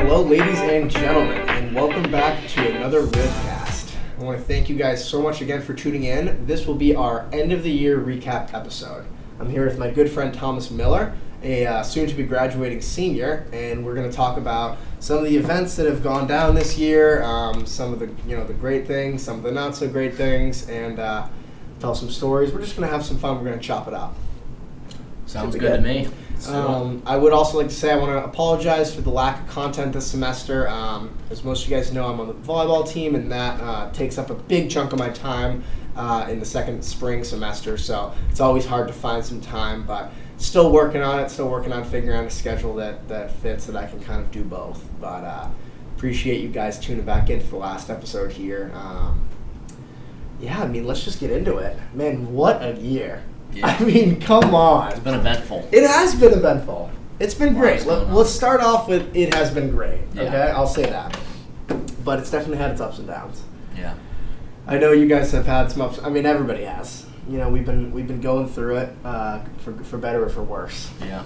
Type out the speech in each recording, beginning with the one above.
Hello, ladies and gentlemen, and welcome back to another Rivcast. I want to thank you guys so much again for tuning in. This will be our end of the year recap episode. I'm here with my good friend Thomas Miller, a soon-to-be graduating senior, and we're going to talk about some of the events that have gone down this year, some of the the great things, some of the not so great things, and tell some stories. We're just going to have some fun. We're going to chop it up. Sounds good to me. I would also like to say I want to apologize for the lack of content this semester. As most of you guys know, I'm on the volleyball team, and that takes up a big chunk of my time in the second spring semester, so it's always hard to find some time, but still working on it, still working on figuring out a schedule that fits, that I can kind of do both. But appreciate you guys tuning back in for the last episode here. Let's just get into it. Man, what a year. Yeah. I mean, come on. It's been eventful. It has been eventful. It's been great. Let's start off with it has been great. Yeah. Okay, I'll say that. But it's definitely had its ups and downs. Yeah. I know you guys have had some ups. I mean, everybody has. You know, we've been going through it for better or for worse. Yeah.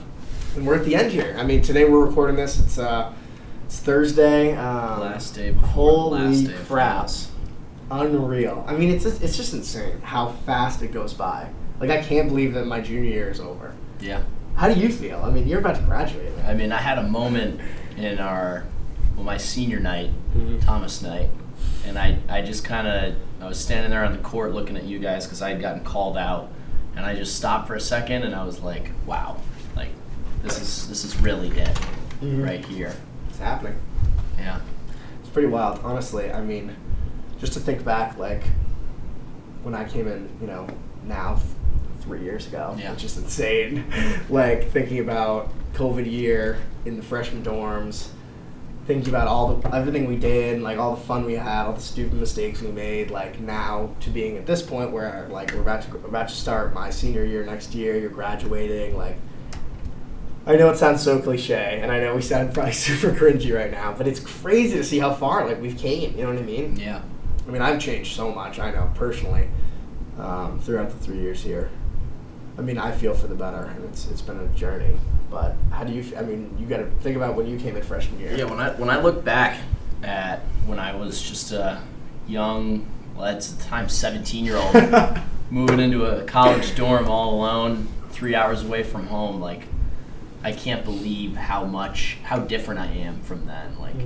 And we're at the end here. I mean, today we're recording this. It's Thursday. Last day before holy the last day of crap. finals. Unreal. I mean, it's just insane how fast it goes by. Like, I can't believe that my junior year is over. Yeah. How do you feel? I mean, you're about to graduate. I mean, I had a moment in my senior night, Mhm. Thomas night, and I just kind of, I was standing there on the court looking at you guys because I had gotten called out, and I just stopped for a second and I was like, wow, like, this is really it right here. It's happening. Yeah. It's pretty wild, honestly. I mean, just to think back, like, when I came in, now 3 years ago, Yeah. which is insane. Like, thinking about COVID year in the freshman dorms, thinking about everything we did, like all the fun we had, all the stupid mistakes we made, like now to being at this point where like we're about to start my senior year next year, you're graduating, like I know it sounds so cliche, and I know we sound probably super cringy right now, but it's crazy to see how far like we've came, you know what I mean? Yeah. I mean, I've changed so much, I know, personally, throughout the 3 years here. I mean, I feel for the better, and it's been a journey. But how do you? I mean, you got to think about when you came in freshman year. Yeah. When I look back at when I was just a young, well, at the time 17-year-old, moving into a college dorm all alone, 3 hours away from home, like I can't believe how different I am from then. Like,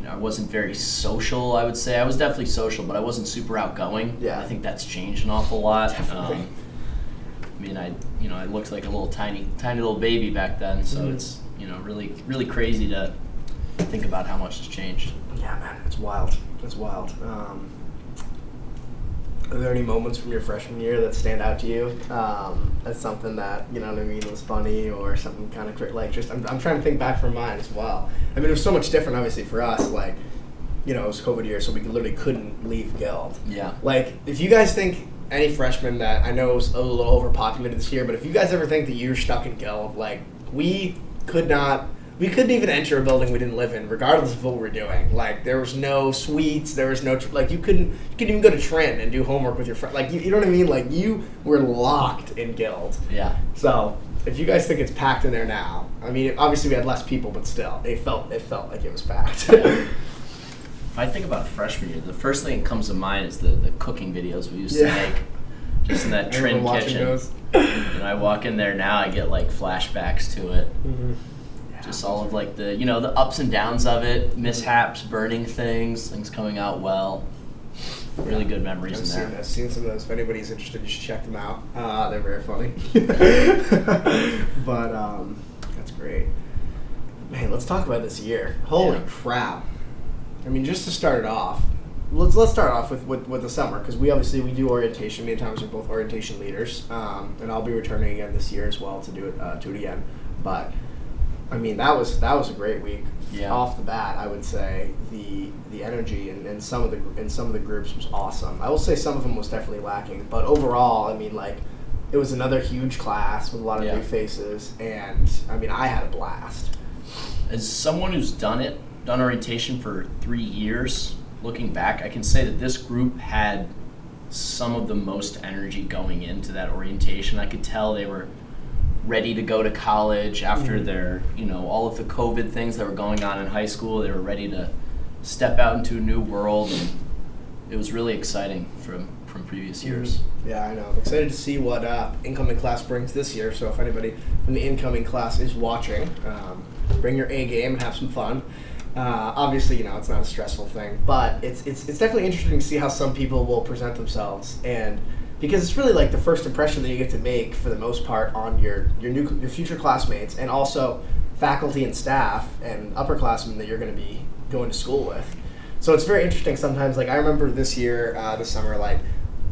I wasn't very social, I would say. I was definitely social, but I wasn't super outgoing. Yeah. I think that's changed an awful lot. Definitely. I looked like a little tiny little baby back then, so it's, really, really crazy to think about how much has changed. Yeah, man, it's wild. It's wild. Are there any moments from your freshman year that stand out to you as something that, was funny or something kind of like just, I'm trying to think back from mine as well. I mean, it was so much different, obviously, for us. Like, it was COVID year, so we literally couldn't leave Guild. Yeah. Like, if you guys think any freshman that I know is a little overpopulated this year, but if you guys ever think that you're stuck in Guild, like, we couldn't even enter a building we didn't live in, regardless of what we were doing. Like, there was no suites, there was no, you couldn't even go to Trent and do homework with your friend. Like, you know what I mean? Like, you were locked in Guild. Yeah. So, if you guys think it's packed in there now, I mean, obviously we had less people, but still, it felt like it was packed. If I think about freshman year, the first thing that comes to mind is the cooking videos we used to make, just in that Trin kitchen. Those. And I walk in there now, I get like flashbacks to it. Mm-hmm. Just all of like the ups and downs of it, mishaps, burning things coming out well. Really good memories in there. I've seen some of those. If anybody's interested, you should check them out. They're very funny. But that's great. Man, let's talk about this year. Holy crap. I mean, just to start it off, let's start off with the summer, because we do orientation. Me and Thomas are both orientation leaders, and I'll be returning again this year as well to do it again. But I mean, that was a great week. Yeah. Off the bat, I would say the energy in some of the groups was awesome. I will say some of them was definitely lacking, but overall, I mean, like, it was another huge class with a lot of new faces, and I mean, I had a blast. As someone who's done orientation for 3 years, looking back, I can say that this group had some of the most energy going into that orientation. I could tell they were ready to go to college after their, all of the COVID things that were going on in high school. They were ready to step out into a new world, and it was really exciting from previous years. Yeah, I know. I'm excited to see what incoming class brings this year. So if anybody from the incoming class is watching, bring your A game and have some fun. Obviously, it's not a stressful thing, but it's definitely interesting to see how some people will present themselves, and because it's really like the first impression that you get to make for the most part on your future classmates, and also faculty and staff and upperclassmen that you're going to be going to school with. So it's very interesting sometimes. Like I remember this summer, like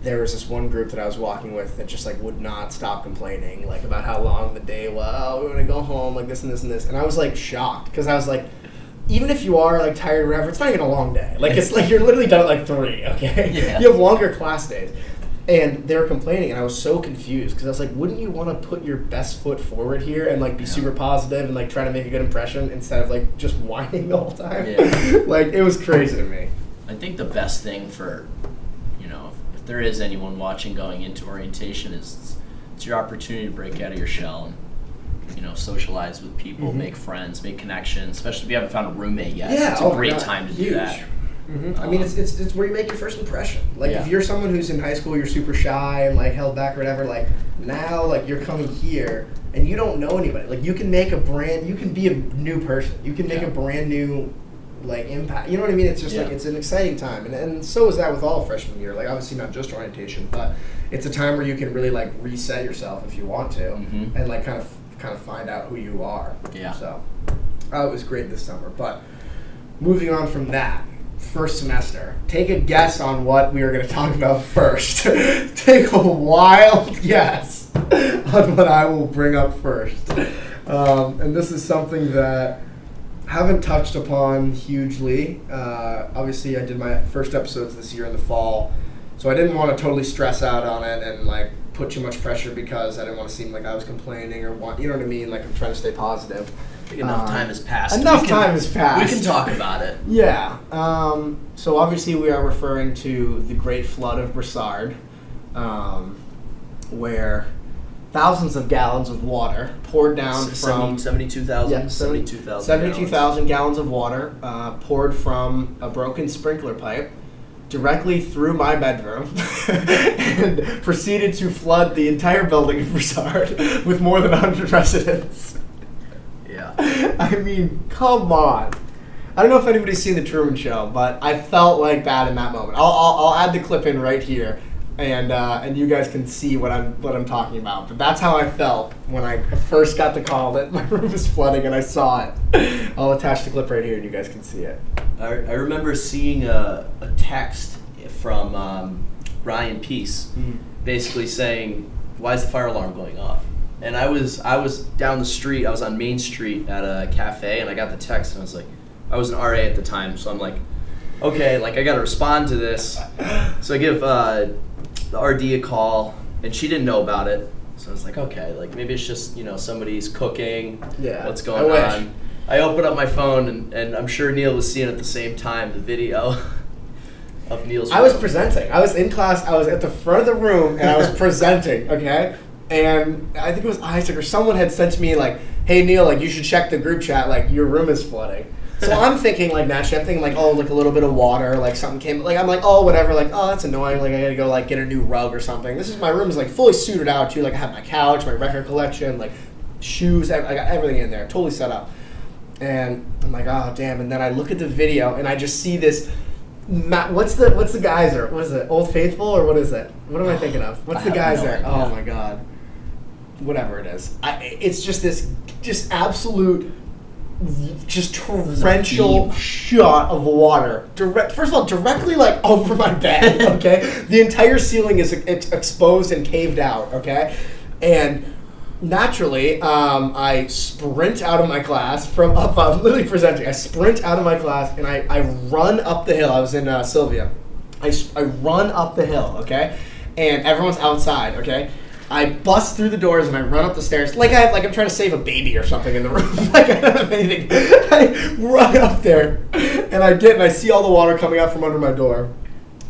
there was this one group that I was walking with that just like would not stop complaining, like about how long the day was. Oh, we're gonna go home, like this and this and this, and I was like shocked because I was like, even if you are like tired or whatever, it's not even a long day. Like it's like you're literally done at like 3. Okay, Yeah. You have longer class days. And they were complaining, and I was so confused because I was like, wouldn't you want to put your best foot forward here and like be super positive and like try to make a good impression instead of like just whining the whole time? Yeah. Like it was crazy to me. I think the best thing for, if there is anyone watching going into orientation is it's your opportunity to break out of your shell and, socialize with people, make friends, make connections, especially if you haven't found a roommate yet. Yeah, it's a great time to do that. I mean, it's where you make your first impression. Like, Yeah. if you're someone who's in high school, you're super shy and, like, held back or whatever, like, now, like, you're coming here and you don't know anybody. Like, you can be a new person. You can make a brand new, like, impact. You know what I mean? It's just, like, it's an exciting time. And so is that with all freshman year. Like, obviously not just orientation, but it's a time where you can really, like, reset yourself if you want to and, like, kind of find out who you are. Yeah. So, it was great this summer. But moving on from that, first semester. Take a guess on what we are going to talk about first. Take a wild guess on what I will bring up first. And this is something that I haven't touched upon hugely. Obviously, I did my first episodes this year in the fall, so I didn't want to totally stress out on it and like put too much pressure because I didn't want to seem like I was complaining or you know what I mean? Like I'm trying to stay positive. I think enough time has passed. Time has passed. We can talk about it. Yeah. So obviously we are referring to the Great Flood of Broussard, where thousands of gallons of water poured down from 72,000. 72,000 gallons of water poured from a broken sprinkler pipe directly through my bedroom and proceeded to flood the entire building of Broussard with more than 100 residents. Yeah. I mean, come on. I don't know if anybody's seen The Truman Show, but I felt like that in that moment. I'll add the clip in right here, and you guys can see what I'm talking about. But that's how I felt when I first got the call that my room was flooding, and I saw it. I'll attach the clip right here, and you guys can see it. I remember seeing a text from Ryan Peace, basically saying, "Why is the fire alarm going off?" And I was down the street. I was on Main Street at a cafe, and I got the text, and I was like, I was an RA at the time, so I'm like, okay, like I got to respond to this. So I give the RD a call, and she didn't know about it. So I was like, okay, like maybe it's just somebody's cooking. Yeah. What's going on? I open up my phone, and I'm sure Neil was seeing at the same time the video of Neil's room. I was presenting. I was in class. I was at the front of the room, and I was presenting, okay? And I think it was Isaac or someone had sent to me, like, hey, Neil, like, you should check the group chat. Like, your room is flooding. So I'm thinking, like, naturally, I'm thinking, like, oh, like, a little bit of water, like, something came. Like, I'm like, oh, whatever. Like, oh, that's annoying. Like, I got to go, like, get a new rug or something. My room is, like, fully suited out, too. Like, I have my couch, my record collection, like, shoes. I got everything in there. Totally set up. And I'm like, oh, damn. And then I look at the video, and I just see this. What's the geyser? What is it? Old Faithful, or what is it? What am I thinking of? What's the geyser? Oh my god. Whatever it is. It's just this absolute torrential shot of water. First of all, directly like over my bed, okay? The entire ceiling is exposed and caved out, okay? And naturally, I sprint out of my class I'm literally presenting. I sprint out of my class and I run up the hill. I was in Sylvia. I run up the hill, okay? And everyone's outside, okay? I bust through the doors and I run up the stairs like I'm trying to save a baby or something in the room. Like I don't have anything. I run up there and I see all the water coming out from under my door.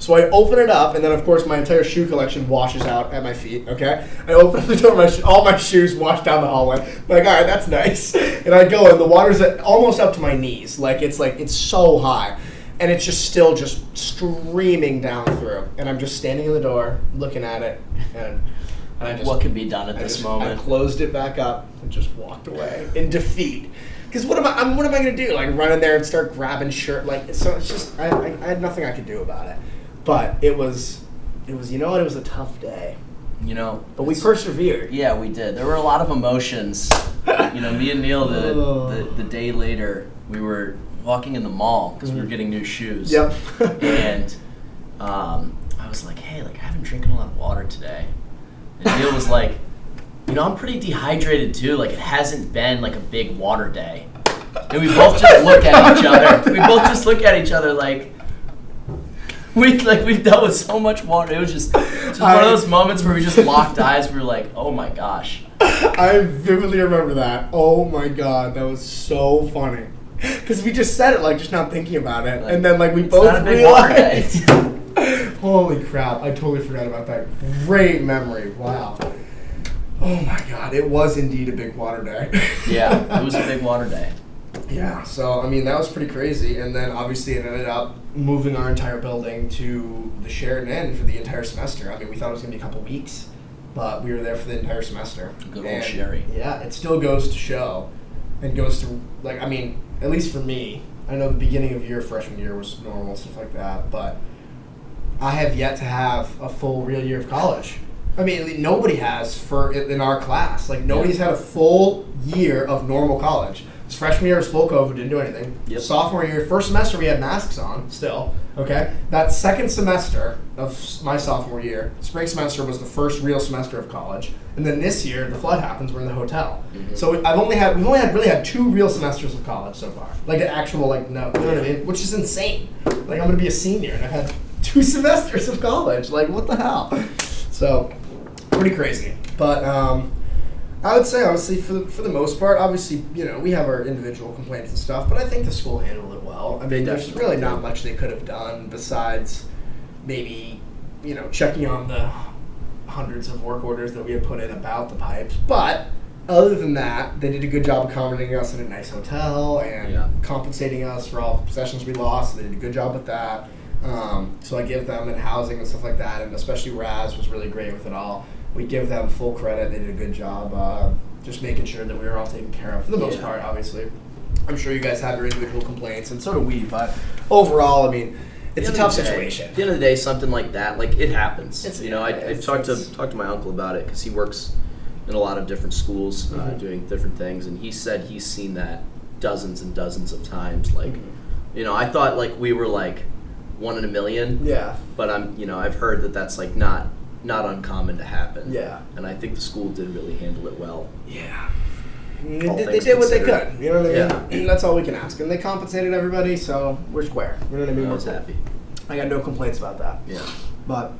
So I open it up, and then of course my entire shoe collection washes out at my feet. Okay, I open up the door, all my shoes wash down the hallway. I'm like, all right, that's nice. And I go, and the water's almost up to my knees. It's so high, and it's just still just streaming down through. And I'm just standing in the door, looking at it, and I just, what could be done at this moment? I closed it back up and just walked away in defeat. Because what am I gonna do? Like run in there and start grabbing shirt? So it's just I had nothing I could do about it. But it was it was a tough day. But we persevered. Yeah, we did. There were a lot of emotions. Me and Neil the day later we were walking in the mall because we were getting new shoes. Yep. And I was like, hey, I haven't drinking a lot of water today. And Neil was like, I'm pretty dehydrated too. It hasn't been a big water day. And we both just look at each other. We've dealt with so much water. It was just one of those moments where we just locked eyes. We were like, oh my gosh. I vividly remember that. Oh my God, that was so funny. Because we just said it just not thinking about it, and then we both realized. Holy crap! I totally forgot about that. Great memory. Wow. Oh my God, it was indeed a big water day. Yeah, it was a big water day. Yeah, so that was pretty crazy, and then obviously it ended up moving our entire building to the Sheraton Inn for the entire semester. We thought it was going to be a couple weeks, but we were there for the entire semester. Good old Sherry. Yeah, it still goes to show, and goes to, at least for me, I know the beginning of your freshman year was normal and stuff like that, but I have yet to have a full real year of college. Nobody has in our class. Nobody's had a full year of normal college. This freshman year was full COVID, didn't do anything. Yep. Sophomore year, first semester we had masks on still, okay? That second semester of my sophomore year, spring semester was the first real semester of college. And then this year, the flood happens, we're in the hotel. Mm-hmm. So we've only really had 2 real semesters of college so far. An actual, you know what I mean? Which is insane. I'm going to be a senior and I've had 2 semesters of college. What the hell? So, pretty crazy. But, I would say, honestly, for the most part, obviously, we have our individual complaints and stuff, but I think the school handled it well. There's really not much they could have done besides maybe, checking on the hundreds of work orders that we had put in about the pipes. But other than that, they did a good job accommodating us in a nice hotel and compensating us for all the possessions we lost. So they did a good job with that. So I give them in housing and stuff like that, and especially Raz was really great with it all. We give them full credit. They did a good job just making sure that we were all taken care of for the most part, obviously. I'm sure you guys have your individual complaints, and so do we, but overall, it's a tough situation. At the end of the day, something like that, it happens. I talked to my uncle about it because he works in a lot of different schools doing different things, and he said he's seen that dozens and dozens of times. I thought we were 1 in a million. Yeah. But I've heard that that's not uncommon to happen. Yeah. And I think the school did really handle it well. Yeah. They did what they could. You know what I mean? Yeah. That's all we can ask. And they compensated everybody, so we're square. You know what I mean? I was happy. I got no complaints about that. Yeah. But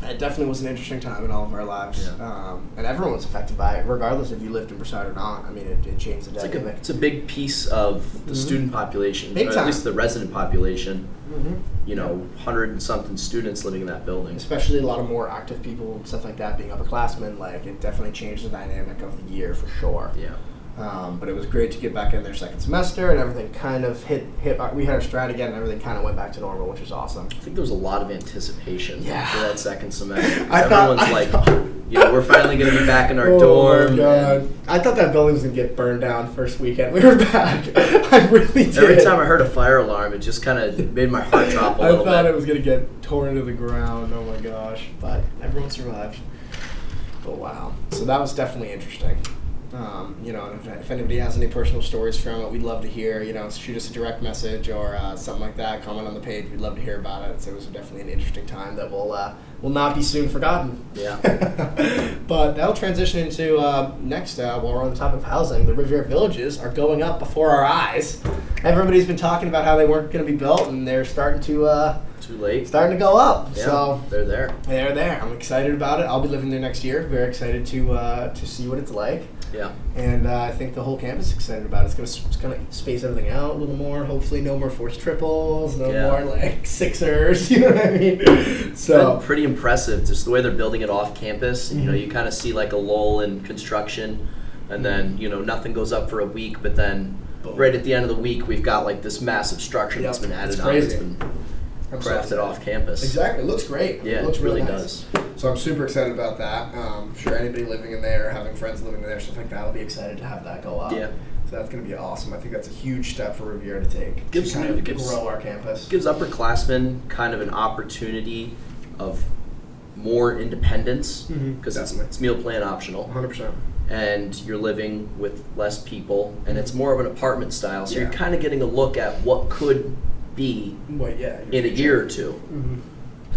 it definitely was an interesting time in all of our lives. Yeah. And everyone was affected by it, regardless if you lived in Broussard or not. It changed the dynamic. It's a big piece of the student population, or at least the resident population. Mm-hmm. 100 and something students living in that building. Especially a lot of more active people, stuff like that, being upperclassmen. It definitely changed the dynamic of the year for sure. Yeah. But it was great to get back in their second semester, and everything kind of hit. We had our stride again, and everything kind of went back to normal, which was awesome. I think there was a lot of anticipation for that second semester. Everyone's we're finally going to be back in our dorm. Oh my God. I thought that building was going to get burned down first weekend. We were back. I really did. Every time I heard a fire alarm, it just kind of made my heart drop a little bit. I thought it was going to get torn to the ground. Oh my gosh. But everyone survived. But wow. So that was definitely interesting. If anybody has any personal stories from it, we'd love to hear. Shoot us a direct message or something like that. Comment on the page. We'd love to hear about it. So it was definitely an interesting time that will not be soon forgotten. Yeah. But that'll transition into next. While we're on the topic of housing, the Rivier villages are going up before our eyes. Everybody's been talking about how they weren't going to be built, and they're starting to Too late. starting to go up. Yeah, So they're there. they're there. I'm excited about it. I'll be living there next year. Very excited to see what it's like. Yeah. And I think the whole campus is excited about it. It's gonna space everything out a little more. Hopefully, no more forced triples, no more like sixers. You know what I mean? So Been pretty impressive, just the way they're building it off campus. You know, you kind of see like a lull in construction, and then nothing goes up for a week, but then right at the end of the week, we've got like this massive structure that's been added on. It's been crafted off campus. Exactly, it looks great. Yeah, it looks really nice. does. So I'm super excited about that. I'm sure anybody living in there, having friends living in there, stuff like that, will be excited to have that go up. Yeah. So that's going to be awesome. I think that's a huge step for Rivier to take. Gives grow our campus. Gives upperclassmen kind of an opportunity of more independence because it's meal plan optional. 100%. And you're living with less people, and it's more of an apartment style, so you're kind of getting a look at what could be in a year or two.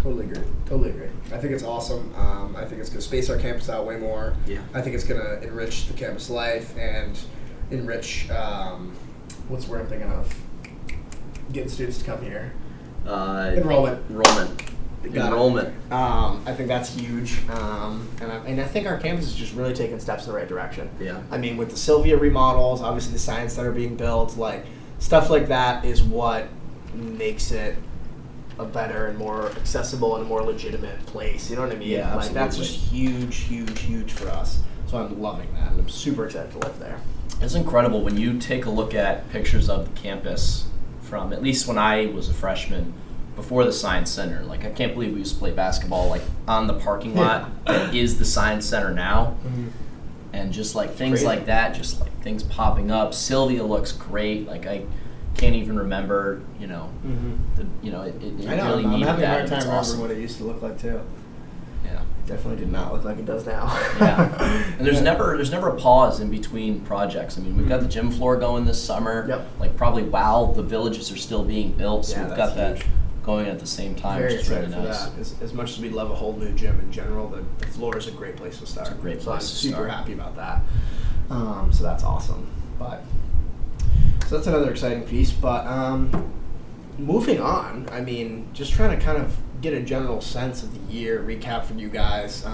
Totally agree. I think it's awesome. I think it's going to space our campus out way more. Yeah. I think it's going to enrich the campus life and enrich, what's the word I'm thinking of? Getting students to come here. Enrollment. I think that's huge. And I think our campus is just really taking steps in the right direction. Yeah. I mean, with the Sylvia remodels, obviously the science center being built, like stuff like that is what makes it a better and more accessible and a more legitimate place. You know what I mean? Yeah, like that's just huge for us. So I'm loving that, and I'm super excited to live there. It's incredible when you take a look at pictures of the campus from at least when I was a freshman before the Science Center. Like, I can't believe we used to play basketball like on the parking lot that is the Science Center now. And just like things like that, just like things popping up. Sylvia looks great. Like, I can't even remember, it I know, really I'm needed having that. a hard time remembering awesome. what it used to look like too. Yeah. Definitely did not look like it does now. Yeah. And there's never a pause in between projects. I mean, we've got the gym floor going this summer. Yep. Like, probably while the villages are still being built, so we've got that huge. Going at the same time, Very which is really excited for nice. that. As much as we love a whole new gym in general, the floor is a great place to start. It's a great So I'm place to super start. happy about that. So that's awesome. So that's another exciting piece. But moving on, I mean, just trying to kind of get a general sense of the year, recap for you guys.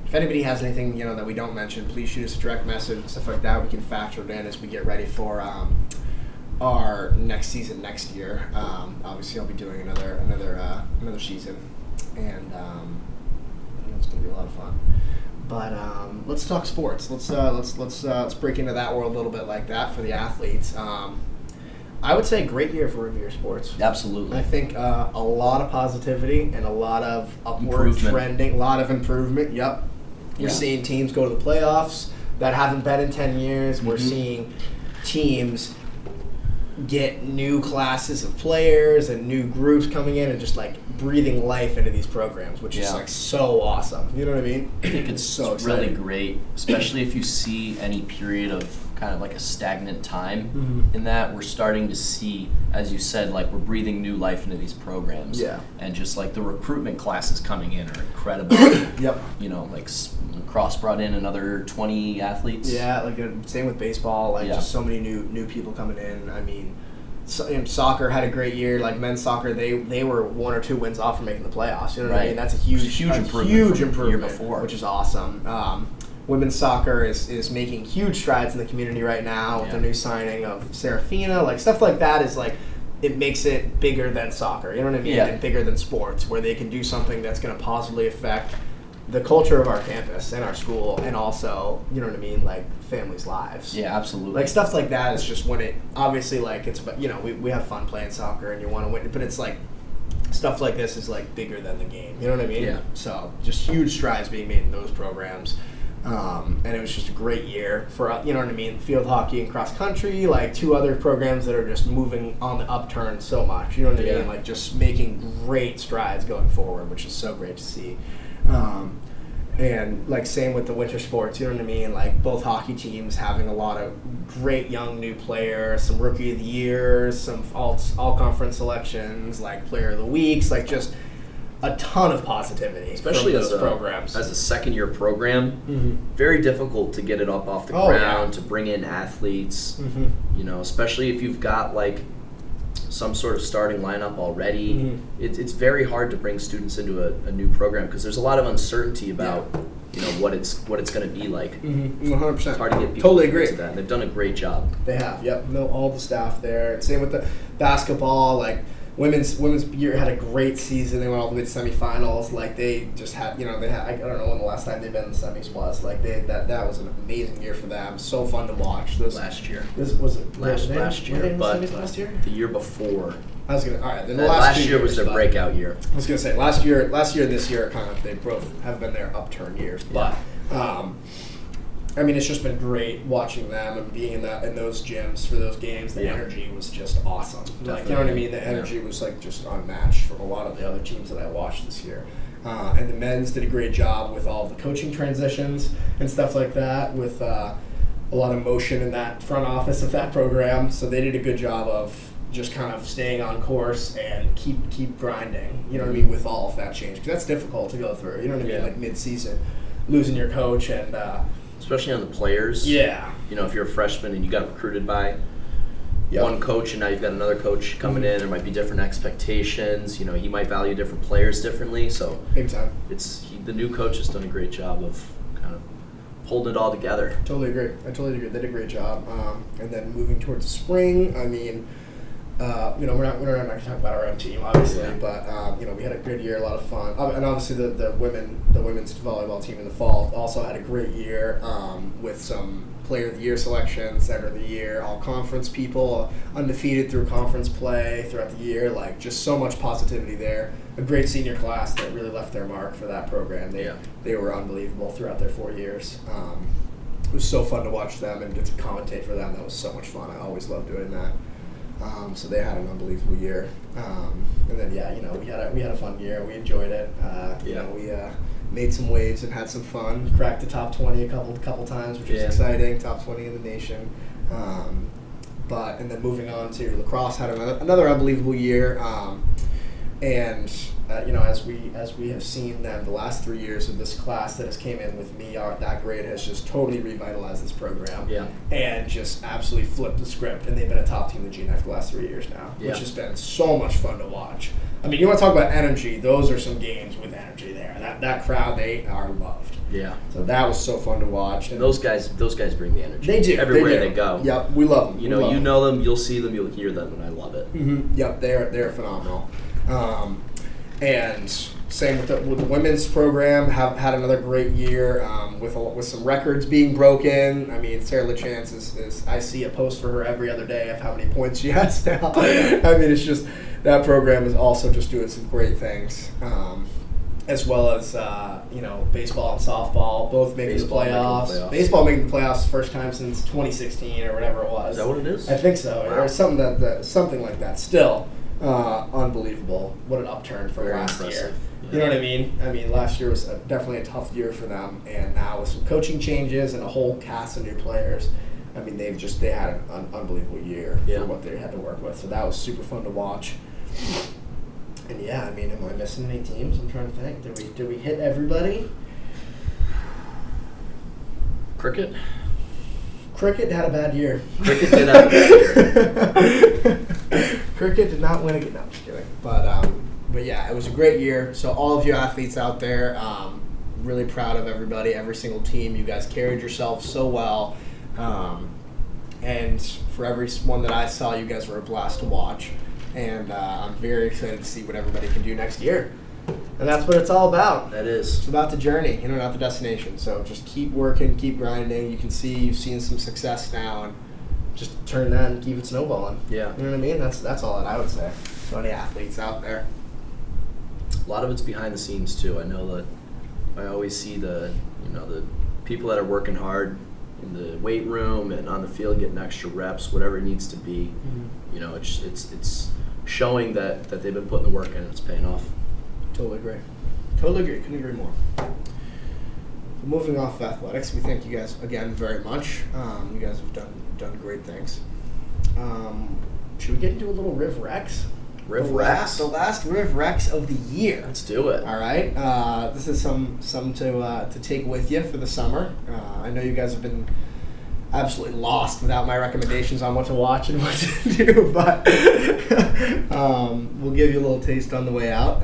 If anybody has anything that we don't mention, please shoot us a direct message and stuff like that. We can factor it in as we get ready for our next season next year. Obviously, I'll be doing another season, and it's going to be a lot of fun. But let's talk sports. Let's break into that world a little bit like that for the athletes. I would say great year for Rivier sports. Absolutely. I think a lot of positivity and a lot of upward Improvement. trending, a lot of improvement. Yep. We're seeing teams go to the playoffs that haven't been in 10 years. We're seeing teams get new classes of players and new groups coming in and just like breathing life into these programs, which is like so awesome. You know what I mean? I think it's so really great, especially if you see any period of kind of like a stagnant time in that. We're starting to see, as you said, like we're breathing new life into these programs. Yeah. And just like the recruitment classes coming in are incredible. Yep. Like lacrosse brought in another 20 athletes. Yeah, like same with baseball. Like just so many new people coming in. I mean, soccer had a great year. Like men's soccer, they were 1 or 2 wins off from making the playoffs. You know what I mean? That's a huge improvement. Huge improvement from the year before, which is awesome. Women's soccer is making huge strides in the community right now with the new signing of Serafina. Like stuff like that is like it makes it bigger than soccer. You know what I mean? Yeah. And bigger than sports, where they can do something that's going to positively affect the culture of our campus and our school, and also, you know what I mean, like families' lives. Yeah, absolutely. Like stuff like that is just when it obviously like it's about, we have fun playing soccer and you want to win, but it's like stuff like this is like bigger than the game. You know what I mean? Yeah. So just huge strides being made in those programs. And it was just a great year for, you know what I mean, field hockey and cross country, like 2 other programs that are just moving on the upturn so much. You know what I mean? Like just making great strides going forward, which is so great to see. And like same with the winter sports, you know what I mean? Like both hockey teams having a lot of great young new players, some rookie of the years, some all conference selections, like player of the weeks, like just a ton of positivity, especially from as those programs. As a second-year program, very difficult to get it up off the ground, to bring in athletes. Especially if you've got like some sort of starting lineup already. Mhm. It's very hard to bring students into a new program because there's a lot of uncertainty about what it's going to be like. 100%. It's hard to get people Totally to agree. that. And they've done a great job. They have, yep. No, all the staff there. And same with the basketball. Like women's year had a great season. They went all the way to semifinals. Like they just had, they had. I don't know when the last time they've been in the semis was. Like that was an amazing year for them. So fun to watch. Last year. This was it Last year, but last year. the year before. I was gonna. All right, then the last two year was years, their but- breakout year. I was gonna say last year and this year kind of they both have been their upturn years, but I mean it's just been great watching them and being in those gyms for those games. The energy was just awesome. Like you know what I mean? The energy was like just unmatched from a lot of the other teams that I watched this year. And the men's did a great job with all the coaching transitions and stuff like that. With a lot of motion in that front office of that program, so they did a good job of just kind of staying on course and keep grinding, you know what I mean, with all of that change. Because that's difficult to go through, you know what I mean, like mid-season, losing your coach and... especially on the players. Yeah. If you're a freshman and you got recruited by one coach and now you've got another coach coming in, there might be different expectations. He might value different players differently. So big time. The new coach has done a great job of kind of holding it all together. Totally agree. I totally agree. They did a great job. And then moving towards the spring, I mean... we're not going to talk about our own team, obviously, but we had a good year, a lot of fun, and obviously the women's volleyball team in the fall also had a great year with some Player of the Year selections, Center of the Year, all conference people, undefeated through conference play throughout the year, like just so much positivity there. A great senior class that really left their mark for that program. They were unbelievable throughout their 4 years. It was so fun to watch them and get to commentate for them. That was so much fun. I always loved doing that. So they had an unbelievable year, and then we had a fun year. We enjoyed it. We made some waves and had some fun. Cracked the top 20 a couple times, which was exciting. Top 20 in the nation. And then moving on to lacrosse, had another unbelievable year. As we have seen them the last 3 years of this class that has came in with me, that grade has just totally revitalized this program and just absolutely flipped the script. And they've been a top team in the GNF the last 3 years now, which has been so much fun to watch. I mean, you want to talk about energy? Those are some games with energy there. That crowd, they are loved. Yeah. So that was so fun to watch. And those guys bring the energy. They do everywhere they go. Yep, we love them. You know them, you'll see them, you'll hear them, and I love it. Mm-hmm. Yep, they're phenomenal. And same with the women's program, have had another great year with some records being broken. I mean, Sarah LaChance is I see a post for her every other day of how many points she has now. I mean, it's just that program is also just doing some great things, as well as baseball and softball both making the playoffs. Baseball making the playoffs first time since 2016 or whatever it was. Is that what it is? I think so, Wow. or something like that. Still. Unbelievable. What an upturn from Very last impressive. year. Yeah. You know what I mean? I mean, last year was definitely a tough year for them, and now with some coaching changes and a whole cast of new players, I mean, they had an unbelievable year for what they had to work with. So that was super fun to watch. And I mean, am I missing any teams? I'm trying to think. Did we hit everybody? Cricket had a bad year. Cricket did have a bad year. Cricket did not win again. No, I'm just kidding. But yeah, it was a great year. So all of you athletes out there, really proud of everybody, every single team. You guys carried yourselves so well. And for every one that I saw, you guys were a blast to watch. And I'm very excited to see what everybody can do next year. And that's what it's all about. That is. It's about the journey, not the destination. So just keep working, keep grinding. You can see you've seen some success now, and just turn that and keep it snowballing. Yeah. You know what I mean? That's all that I would say. So any athletes out there. A lot of it's behind the scenes too. I know that I always see the people that are working hard in the weight room and on the field getting extra reps, whatever it needs to be. Mm-hmm. It's showing that they've been putting the work in and it's paying off. Totally agree. Couldn't agree more. Moving off athletics, we thank you guys again very much. You guys have done great things. Should we get into a little Riv Rex? Riv Rex? The last Riv Rex of the year. Let's do it. All right. This is some to take with you for the summer. I know you guys have been absolutely lost without my recommendations on what to watch and what to do, but we'll give you a little taste on the way out.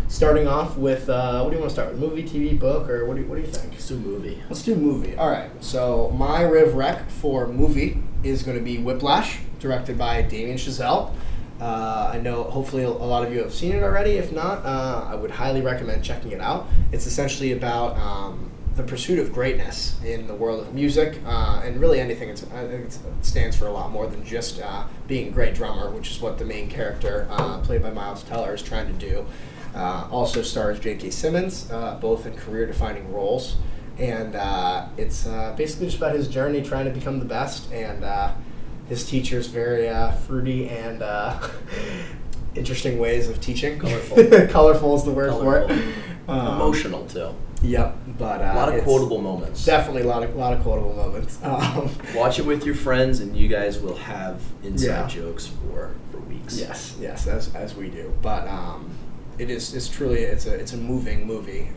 Starting off with, what do you want to start with? Movie, TV, book, or what do you think? Let's do movie. Let's do movie. All right. So my Riv Rec for movie is going to be Whiplash, directed by Damien Chazelle. I know hopefully a lot of you have seen it already. If not, I would highly recommend checking it out. It's essentially about the pursuit of greatness in the world of music and really anything. I think it stands for a lot more than just being a great drummer, which is what the main character, played by Miles Teller, is trying to do. Also stars J.K. Simmons, both in career-defining roles. And it's basically just about his journey trying to become the best. And his teacher's very fruity and interesting ways of teaching. Colorful. Colorful is the word for it. Emotional, too. Yep. But a lot of quotable moments. Definitely a lot of quotable moments. Watch it with your friends, and you guys will have inside jokes for weeks. Yes, as we do. But it's truly a moving movie,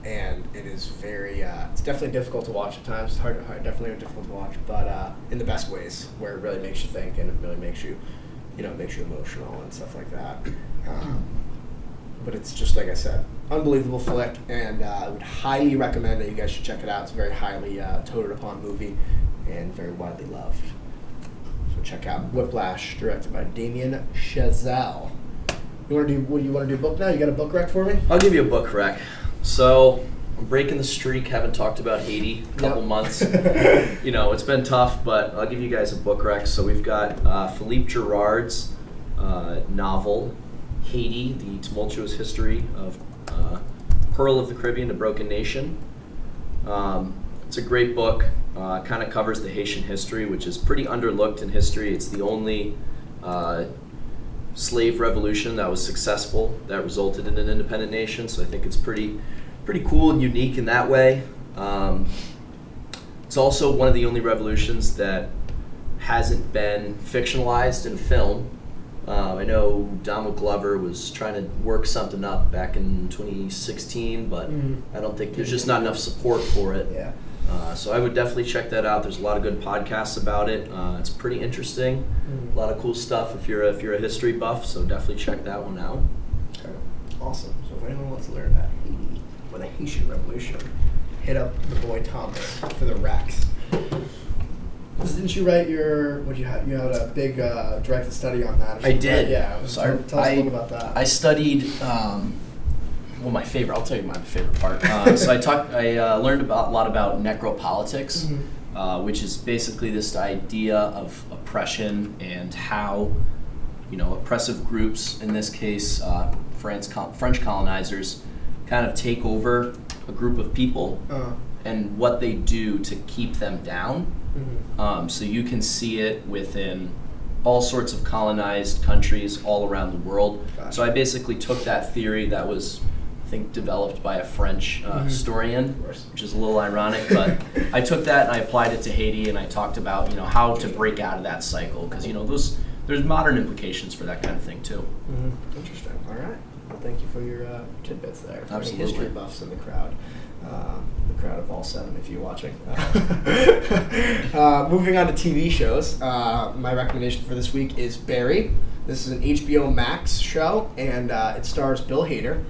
and it is very it's definitely difficult to watch at times. It's definitely difficult to watch, but in the best ways, where it really makes you think and it really makes you emotional and stuff like that. But it's just like I said, unbelievable flick, and I would highly recommend that you guys should check it out. It's a very highly touted upon movie and very widely loved. So check out Whiplash, directed by Damien Chazelle. You want to do book now? You got a book rec for me? I'll give you a book rec. So I'm breaking the streak. Haven't talked about Haiti a couple months. It's been tough, but I'll give you guys a book rec. So we've got Philippe Girard's novel, Haiti, The Tumultuous History of Pearl of the Caribbean, A Broken Nation. It's a great book. Kind of covers the Haitian history, which is pretty underlooked in history. It's the only slave revolution that was successful, that resulted in an independent nation. So I think it's pretty cool and unique in that way. It's also one of the only revolutions that hasn't been fictionalized in film. I know Donald Glover was trying to work something up back in 2016, but I don't think there's just not enough support for it. Yeah. So I would definitely check that out. There's a lot of good podcasts about it. It's pretty interesting. A lot of cool stuff if you're a history buff, so definitely check that one out. Okay. Awesome. So if anyone wants to learn about Haiti or the Haitian Revolution, hit up the boy Thomas for the Rex. Didn't you write you had a big directed study on that? I did. Yeah. So tell us a little about that. I studied. I'll tell you my favorite part. So I learned a lot about necropolitics, which is basically this idea of oppression and how, oppressive groups, in this case, French colonizers, kind of take over a group of people and what they do to keep them down. So you can see it within all sorts of colonized countries all around the world. Gotcha. So I basically took that theory that was, I think, developed by a French historian, which is a little ironic, but I took that and I applied it to Haiti, and I talked about how to break out of that cycle, because there's modern implications for that kind of thing too. Interesting. All right. Well, thank you for your tidbits there. Absolutely. Any history buffs in the crowd. The crowd of all 7, if you're watching. Moving on to TV shows, my recommendation for this week is Barry. This is an HBO Max show, and it stars Bill Hader.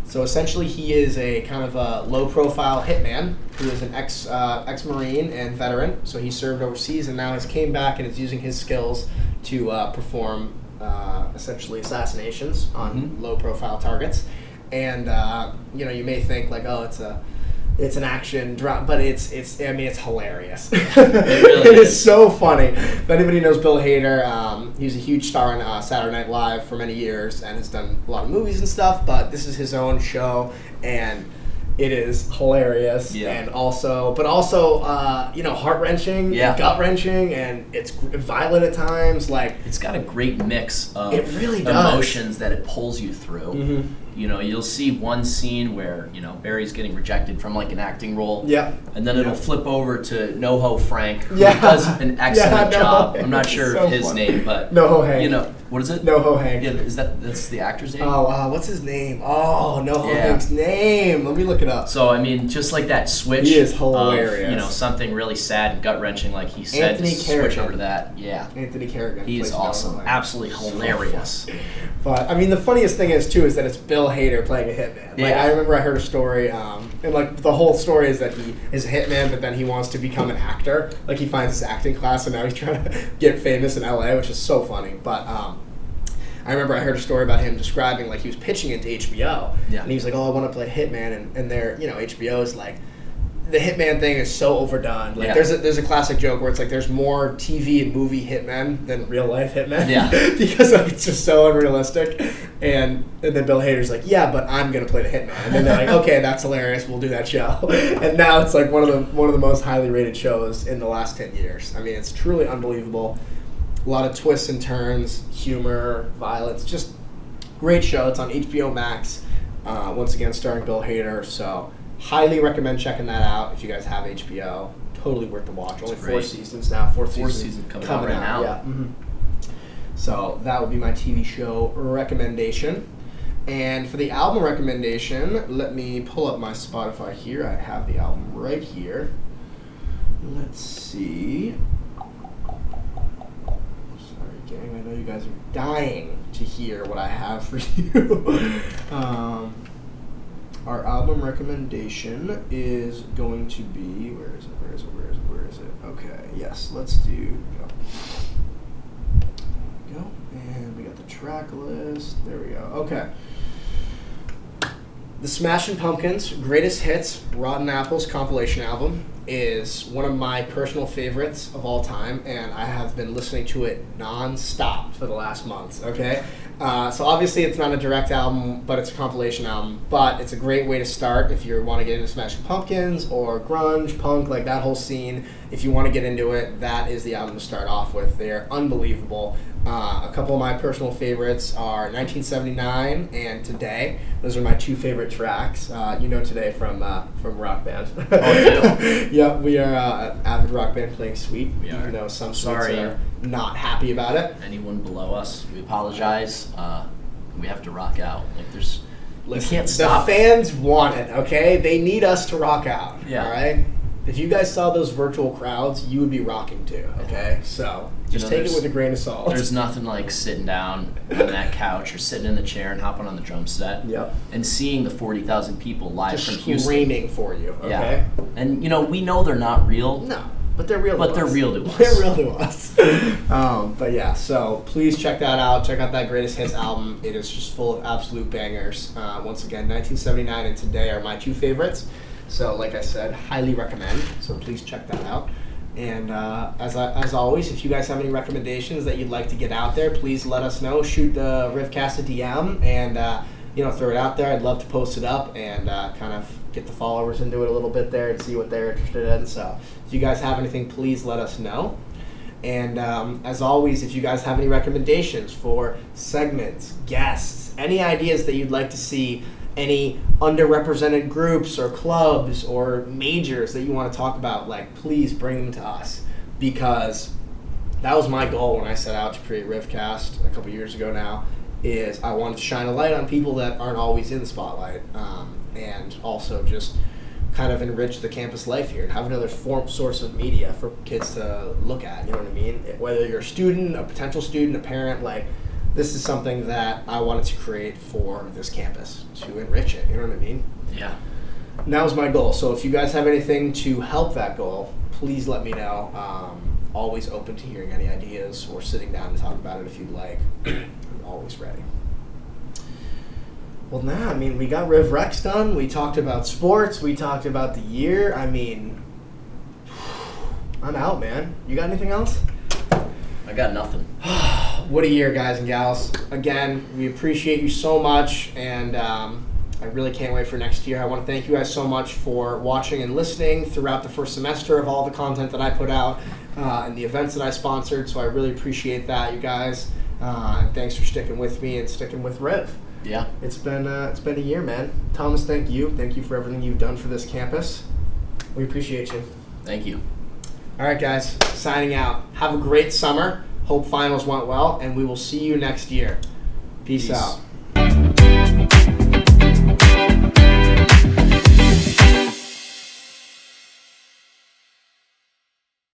So essentially, he is a kind of a low-profile hitman who is an ex-Marine and veteran. So he served overseas, and now has came back and is using his skills to perform essentially assassinations on low-profile targets. And you may think like, oh, it's an action drama, but it's hilarious. It really It is so funny. If anybody knows Bill Hader, he was a huge star on Saturday Night Live for many years and has done a lot of movies and stuff, but this is his own show, and it is hilarious. Yeah. And also heart-wrenching, gut-wrenching, and it's violent at times. Like, It's got a great mix of It really does. emotions that it pulls you through. you'll see one scene where, Barry's getting rejected from like an acting role. Yeah. And then it'll flip over to NoHo Frank, who Yeah. does an excellent job. NoHo I'm not Hank sure is of so his funny. name, but NoHo Hank. what is it? NoHo Hank. Yeah, that's the actor's name? Oh, what's his name? Oh, NoHo Yeah. Hank's name. Let me look it up. So, I mean, just like that switch He is hilarious. of, something really sad and gut-wrenching, like he said, Anthony to switch Carrigan. over to that. Yeah. Anthony Carrigan. He's plays awesome. NoHo Hank. Absolutely hilarious. But I mean, the funniest thing is too is that it's Bill Hader playing a hitman. Like Yeah. I remember I heard a story, and like the whole story is that he is a hitman, but then he wants to become an actor. Like he finds his acting class, and now he's trying to get famous in LA, which is so funny. But I remember I heard a story about him describing like he was pitching into HBO, Yeah. and he was like, "Oh, I want to play hitman," and they're HBO is like. The hitman thing is so overdone. Like Yeah. there's a classic joke where it's like there's more TV and movie hitmen than real life hitmen. Yeah. Because like, it's just so unrealistic. And then Bill Hader's like, yeah, but I'm gonna play the hitman. And then they're like, okay, that's hilarious. We'll do that show. And now it's like one of the most highly rated shows in the last 10 years. I mean, it's truly unbelievable. A lot of twists and turns, humor, violence, just great show. It's on HBO Max. Once again, starring Bill Hader. So. Highly recommend checking that out if you guys have HBO. Totally worth the watch. Only 4 great. seasons now. Fourth season coming out right now. Yeah. Mm-hmm. So that would be my TV show recommendation. And for the album recommendation, let me pull up my Spotify here. I have the album right here. Let's see. Sorry, gang. I know you guys are dying to hear what I have for you. Our album recommendation is going to be, where is it? Okay, yes, let's do, go. And we got the track list, there we go, okay. The Smashing Pumpkins' Greatest Hits Rotten Apples compilation album is one of my personal favorites of all time, and I have been listening to it non-stop for the last month, okay? So obviously it's not a direct album, but it's a compilation album, but it's a great way to start if you want to get into Smashing Pumpkins or grunge, punk, like that whole scene. If you want to get into it, that is the album to start off with. They're unbelievable. A couple of my personal favorites are 1979 and Today. Those are my two favorite tracks. Today from Rock Band. Oh, yeah. Yeah, we are an avid rock band playing Sweet, We are. even though some Sorry. Sweets are not happy about it. Anyone below us, we apologize. We have to rock out. Like there's, Listen, we can't stop. The fans want it, okay? They need us to rock out, Yeah. all right? If you guys saw those virtual crowds, you would be rocking too, okay? So just take it with a grain of salt. There's nothing like sitting down on that couch or sitting in the chair and hopping on the drum set Yep. and seeing the 40,000 people live Just from Houston. screaming for you, okay? Yeah. And, we know they're not real. No, but they're real to But us. they're real to us. They're real to us. But yeah, so please check that out. Check out that Greatest Hits album. It is just full of absolute bangers. Once again, 1979 and Today are my two favorites. So like I said, highly recommend. So please check that out. And as always, if you guys have any recommendations that you'd like to get out there, please let us know. Shoot the Rivcast a DM and throw it out there. I'd love to post it up and kind of get the followers into it a little bit there and see what they're interested in. So if you guys have anything, please let us know. And as always, if you guys have any recommendations for segments, guests, any ideas that you'd like to see, any underrepresented groups or clubs or majors that you want to talk about, please bring them to us, because that was my goal when I set out to create Rivcast a couple years ago now, is I wanted to shine a light on people that aren't always in the spotlight, and also just kind of enrich the campus life here and have another source of media for kids to look at, you know what I mean? Whether you're a student, a potential student, a parent, this is something that I wanted to create for this campus, to enrich it, you know what I mean? Yeah. And that was my goal. So if you guys have anything to help that goal, please let me know. Always open to hearing any ideas or sitting down to talk about it if you'd like. I'm always ready. Well, we got Riv Rex done. We talked about sports. We talked about the year. I'm out, man. You got anything else? I got nothing. What a year, guys and gals. Again, we appreciate you so much, and I really can't wait for next year. I want to thank you guys so much for watching and listening throughout the first semester of all the content that I put out and the events that I sponsored, so I really appreciate that, you guys. And thanks for sticking with me and sticking with Riv. Yeah. It's been a year, man. Thomas, thank you. Thank you for everything you've done for this campus. We appreciate you. Thank you. All right, guys. Signing out. Have a great summer. Hope finals went well, and we will see you next year. Peace out.